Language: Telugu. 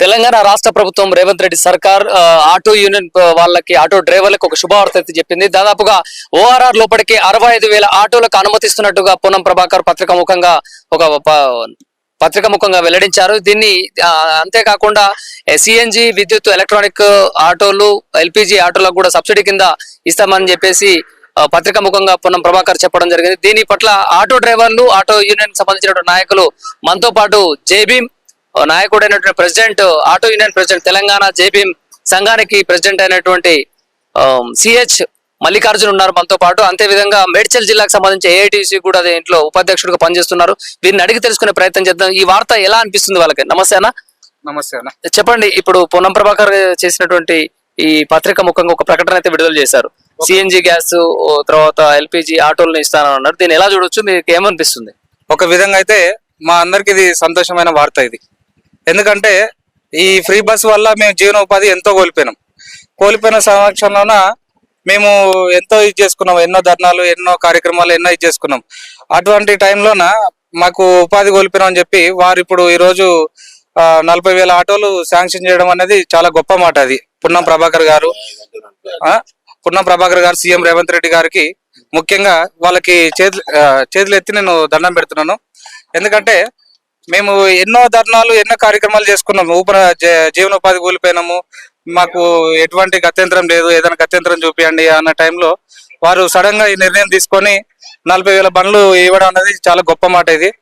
తెలంగాణ రాష్ట్ర ప్రభుత్వం రేవంత్ రెడ్డి సర్కార్ ఆటో యూనియన్ వాళ్ళకి ఆటో డ్రైవర్లకు ఒక శుభవార్త అయితే చెప్పింది. దాదాపుగా ఓఆర్ఆర్ లోపలికి 65,000 ఆటోలకు అనుమతిస్తున్నట్టుగా పొన్నం ప్రభాకర్ పత్రిక ముఖంగా వెల్లడించారు. దీన్ని అంతేకాకుండా సిఎన్జి విద్యుత్ ఎలక్ట్రానిక్ ఆటోలు ఎల్పిజి ఆటోలకు కూడా సబ్సిడీ కింద ఇస్తామని చెప్పేసి పత్రిక ముఖంగా పొన్నం ప్రభాకర్ చెప్పడం జరిగింది. దీని పట్ల ఆటో డ్రైవర్లు ఆటో యూనియన్ సంబంధించిన నాయకులు మనతో పాటు జేబీఎం నాయకుడు అయినటువంటి president auto union president Telangana JBM సంఘానికి ప్రెసిడెంట్ అయినటువంటి సిహెచ్ మల్లికార్జున్ ఉన్నారు మనతో పాటు. అంతే విధంగా మేడ్చల్ జిల్లాకు సంబంధించి ఏఐటీసీ కూడా ఇంట్లో ఉపాధ్యక్షుడిగా పనిచేస్తున్నారు. వీరిని అడిగి తెలుసుకునే ప్రయత్నం చేద్దాం. ఈ వార్త ఎలా అనిపిస్తుంది వాళ్ళకి? నమస్తే అన్న. నమస్తే అన్న. చెప్పండి, ఇప్పుడు పొన్నం ప్రభాకర్ చేసినటువంటి ఈ పత్రిక ముఖంగా ఒక ప్రకటన అయితే విడుదల చేశారు. సిఎన్జి గ్యాస్ తర్వాత ఎల్పిజి ఆటోలను ఇస్తానని అన్నారు. దీన్ని ఎలా చూడొచ్చు, మీకు ఏమనిపిస్తుంది? ఒక విధంగా అయితే మా అందరికి ఇది సంతోషమైన వార్త. ఇది ఎందుకంటే ఈ ఫ్రీ బస్ వల్ల మేము జీవనోపాధి ఎంతో కోల్పోయిన సంవత్సరంలోన మేము ఎంతో ఇది చేసుకున్నాం. ఎన్నో ధర్నాలు, ఎన్నో కార్యక్రమాలు, ఎన్నో ఇది చేసుకున్నాం. అటువంటి టైంలోన మాకు ఉపాధి కోల్పోయినామని చెప్పి వారు ఇప్పుడు ఈరోజు 40,000 ఆటోలు శాంక్షన్ చేయడం అనేది చాలా గొప్ప మాట. అది పొన్నం ప్రభాకర్ గారు సీఎం రేవంత్ రెడ్డి గారికి ముఖ్యంగా వాళ్ళకి చేతులు ఎత్తి నేను దండం పెడుతున్నాను. ఎందుకంటే మేము ఎన్నో ధర్నాలు, ఎన్నో కార్యక్రమాలు చేసుకున్నాము. జీవనోపాధి కోల్పోయినాము, మాకు ఎటువంటి గత్యంతరం లేదు, ఏదైనా గత్యంతరం చూపియండి అన్న టైంలో వారు సడన్ గా ఈ నిర్ణయం తీసుకొని 40,000 బండ్లు ఇవ్వడం అనేది చాలా గొప్ప మాట. ఇది